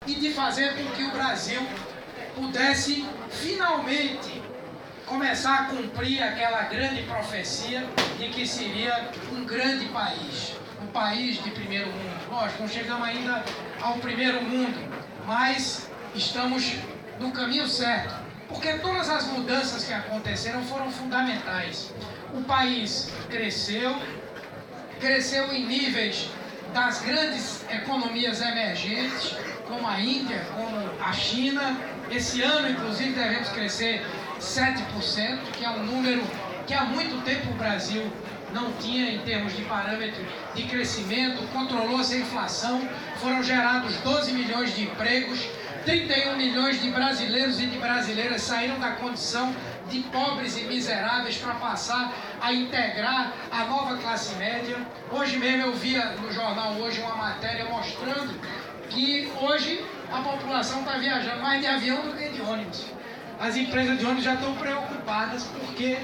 e de fazer com que o Brasil pudesse finalmente começar a cumprir aquela grande profecia de que seria um grande país, um país de primeiro mundo. Lógico, não chegamos ainda ao primeiro mundo, mas estamos no caminho certo, porque todas as mudanças que aconteceram foram fundamentais. O país cresceu em níveis das grandes economias emergentes, como a Índia, como a China. Esse ano, inclusive, devemos crescer 7%, que é um número que há muito tempo o Brasil não tinha em termos de parâmetro de crescimento. Controlou-se a inflação, foram gerados 12 milhões de empregos, 31 milhões de brasileiros e de brasileiras saíram da condição de pobres e miseráveis para passar a integrar a nova classe média. Hoje mesmo eu via no jornal hoje uma matéria mostrando que hoje a população está viajando mais de avião do que de ônibus. As empresas de ônibus já estão preocupadas porque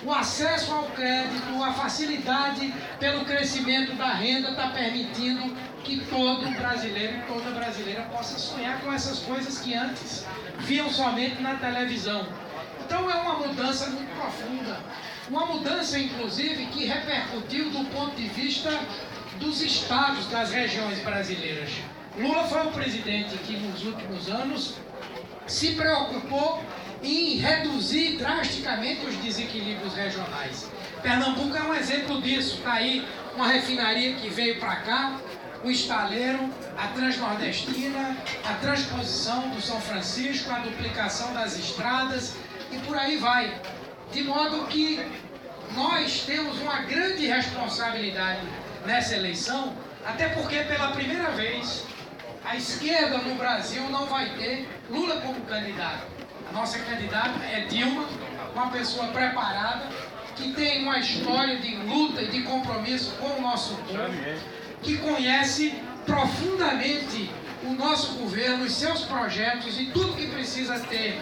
o acesso ao crédito, a facilidade pelo crescimento da renda está permitindo que todo brasileiro e toda brasileira possa sonhar com essas coisas que antes viam somente na televisão. Então é uma mudança muito profunda, uma mudança inclusive que repercutiu do ponto de vista dos estados, das regiões brasileiras. Lula foi o presidente que nos últimos anos se preocupou em reduzir drasticamente os desequilíbrios regionais. Pernambuco é um exemplo disso. Está aí uma refinaria que veio para cá, o estaleiro, a Transnordestina, a transposição do São Francisco, a duplicação das estradas e por aí vai. De modo que nós temos uma grande responsabilidade nessa eleição, até porque pela primeira vez a esquerda no Brasil não vai ter Lula como candidato. A nossa candidata é Dilma, uma pessoa preparada, que tem uma história de luta e de compromisso com o nosso povo, que conhece profundamente o nosso governo, os seus projetos e tudo que precisa ter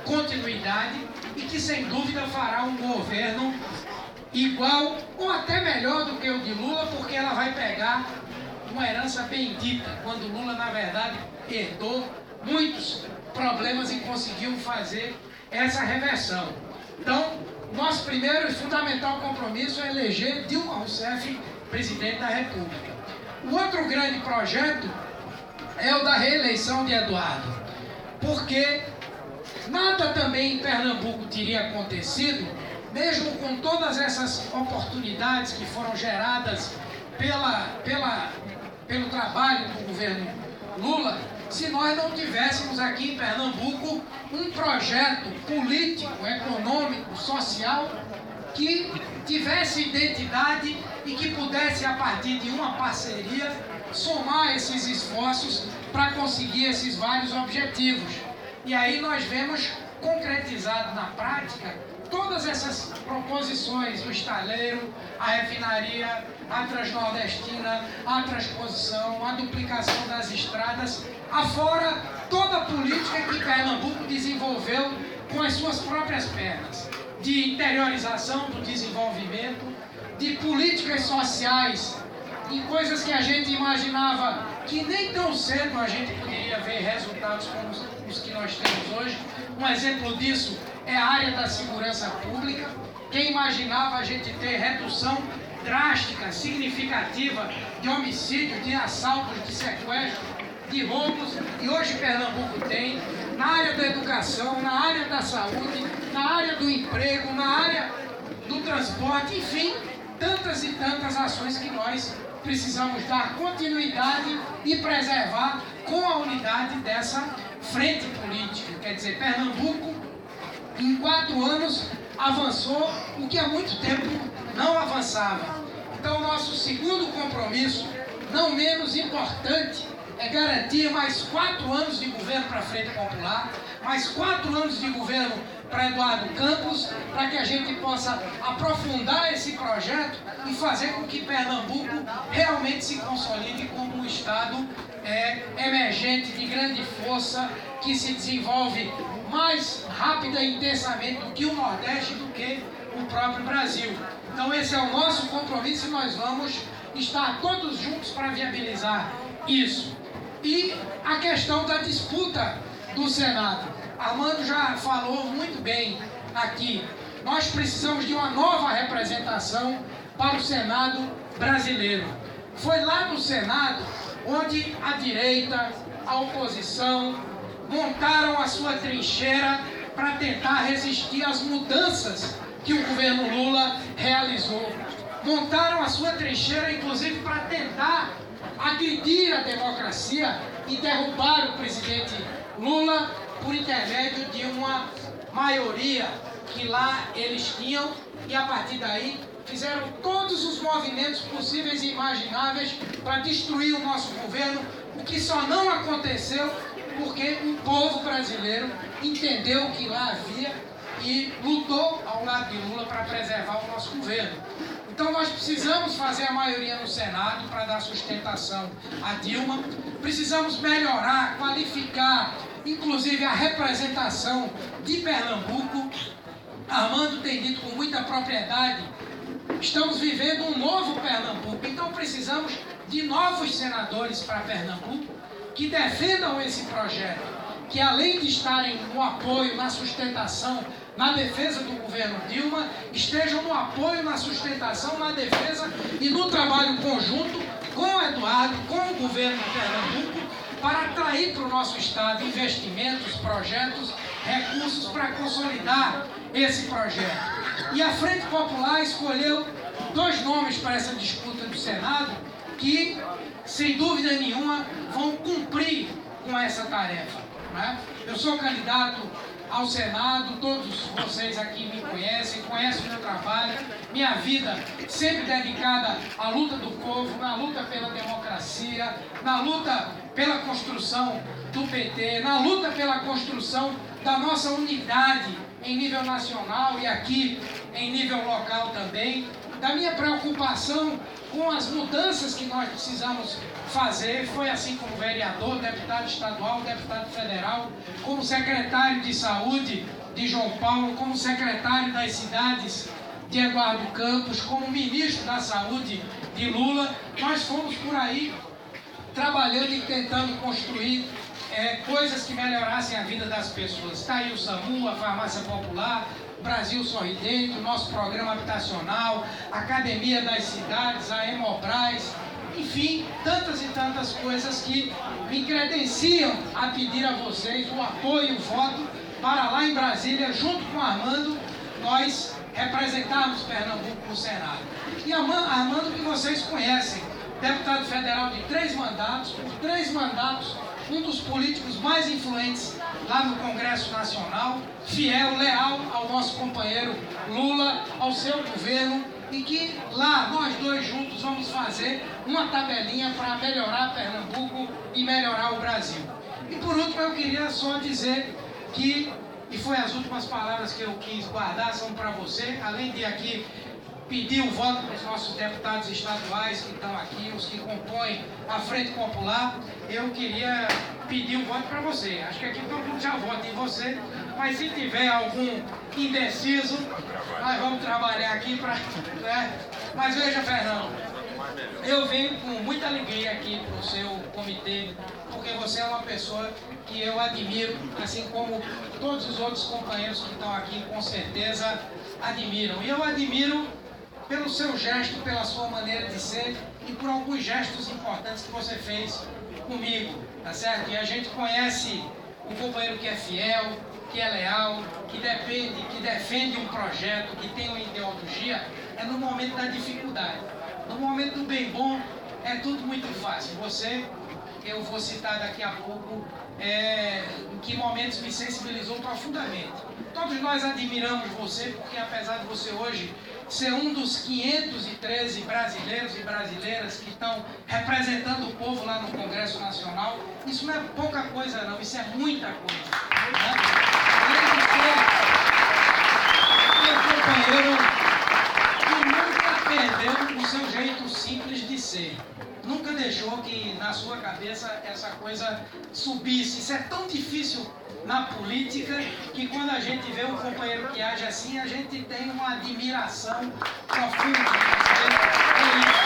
continuidade e que sem dúvida fará um governo igual ou até melhor do que o de Lula, porque ela vai pegar uma herança bendita, quando Lula na verdade herdou muitos problemas e conseguiu fazer essa reversão. Então, nosso primeiro e fundamental compromisso é eleger Dilma Rousseff presidente da República. O outro grande projeto é o da reeleição de Eduardo, porque nada também em Pernambuco teria acontecido, mesmo com todas essas oportunidades que foram geradas pelo trabalho do governo Lula, se nós não tivéssemos aqui em Pernambuco um projeto político, econômico, social que tivesse identidade e que pudesse, a partir de uma parceria, somar esses esforços para conseguir esses vários objetivos. E aí nós vemos concretizado na prática todas essas proposições, o estaleiro, a refinaria, a Transnordestina, a transposição, a duplicação das estradas, afora toda a política que Pernambuco desenvolveu com as suas próprias pernas, de interiorização do desenvolvimento, de políticas sociais, em coisas que a gente imaginava que nem tão cedo a gente poderia ver resultados como os que nós temos hoje. Um exemplo disso é a área da segurança pública. Quem imaginava a gente ter redução drástica, significativa de homicídios, de assaltos, de sequestros, de roubos, e hoje Pernambuco tem, na área da educação, na área da saúde, na área do emprego, na área do transporte, enfim, tantas e tantas ações que nós precisamos dar continuidade e preservar com a unidade dessa frente política. Quer dizer, Pernambuco, em 4 anos, avançou o que há muito tempo não avançava. Então, nosso segundo compromisso, não menos importante, é garantir mais 4 anos de governo para a Frente Popular, mais 4 anos de governo para Eduardo Campos, para que a gente possa aprofundar esse projeto e fazer com que Pernambuco realmente se consolide como um estado emergente, de grande força, que se desenvolve mais rápida e intensamente do que o Nordeste, do que o próprio Brasil. Então esse é o nosso compromisso e nós vamos estar todos juntos para viabilizar isso. E a questão da disputa do Senado. Armando já falou muito bem aqui. Nós precisamos de uma nova representação para o Senado brasileiro. Foi lá no Senado onde a direita, a oposição, montaram a sua trincheira para tentar resistir às mudanças que o governo Lula realizou. Montaram a sua trincheira, inclusive, para tentar agredir a democracia e derrubar o presidente Lula por intermédio de uma maioria que lá eles tinham, e a partir daí fizeram todos os movimentos possíveis e imagináveis para destruir o nosso governo, o que só não aconteceu porque o povo brasileiro entendeu o que lá havia e lutou ao lado de Lula para preservar o nosso governo. Então nós precisamos fazer a maioria no Senado para dar sustentação a Dilma, precisamos melhorar, qualificar, inclusive a representação de Pernambuco. Armando tem dito com muita propriedade, estamos vivendo um novo Pernambuco, então precisamos de novos senadores para Pernambuco que defendam esse projeto, que além de estarem no apoio, na sustentação, na defesa do governo Dilma, estejam no apoio, na sustentação, na defesa e no trabalho conjunto com o Eduardo, com o governo de Pernambuco, para atrair para o nosso estado investimentos, projetos, recursos para consolidar esse projeto. E a Frente Popular escolheu 2 nomes para essa disputa do Senado que, sem dúvida nenhuma, vão cumprir com essa tarefa, né? Eu sou candidato ao Senado, todos vocês aqui me conhecem o meu trabalho, minha vida sempre dedicada à luta do povo, na luta pela democracia, na luta pela construção do PT, na luta pela construção da nossa unidade em nível nacional e aqui em nível local também, da minha preocupação com as mudanças que nós precisamos fazer. Foi assim como vereador, deputado estadual, deputado federal, como secretário de saúde de João Paulo, como secretário das cidades de Eduardo Campos, como ministro da saúde de Lula. Nós fomos por aí trabalhando e tentando construir coisas que melhorassem a vida das pessoas. Está aí o SAMU, a farmácia popular, Brasil Sorridente, o nosso programa habitacional, a Academia das Cidades, a Hemobras, enfim, tantas e tantas coisas que me credenciam a pedir a vocês o apoio e o voto para lá em Brasília, junto com Armando, nós representarmos Pernambuco no Senado. E Armando, que vocês conhecem, deputado federal de 3 mandatos, por 3 mandatos, um dos políticos mais influentes lá no Congresso Nacional, fiel, leal ao nosso companheiro Lula, ao seu governo, e que lá nós 2 juntos vamos fazer uma tabelinha para melhorar Pernambuco e melhorar o Brasil. E por último eu queria só dizer que, e foi as últimas palavras que eu quis guardar, são para você, além de aqui pedir o voto dos nossos deputados estaduais que estão aqui, os que compõem a Frente Popular, eu queria pedir o voto para você. Acho que aqui todo mundo já vota em você, mas se tiver algum indeciso, nós vamos trabalhar aqui para... Né? Mas veja, Fernando, eu venho com muita alegria aqui para o seu comitê, porque você é uma pessoa que eu admiro, assim como todos os outros companheiros que estão aqui, com certeza admiram. E eu admiro pelo seu gesto, pela sua maneira de ser e por alguns gestos importantes que você fez comigo, tá certo? E a gente conhece um companheiro que é fiel, que é leal, que defende um projeto, que tem uma ideologia, é no momento da dificuldade. No momento do bem bom, é tudo muito fácil. Você, eu vou citar daqui a pouco, em que momentos me sensibilizou profundamente. Todos nós admiramos você, porque apesar de você hoje ser um dos 513 brasileiros e brasileiras que estão representando o povo lá no Congresso Nacional, isso não é pouca coisa não, isso é muita coisa. Né? Além de ser um companheiro que nunca perdeu o seu jeito simples de ser. Nunca deixou que na sua cabeça essa coisa subisse. Isso é tão difícil na política que quando a gente vê um companheiro que age assim, a gente tem uma admiração profunda.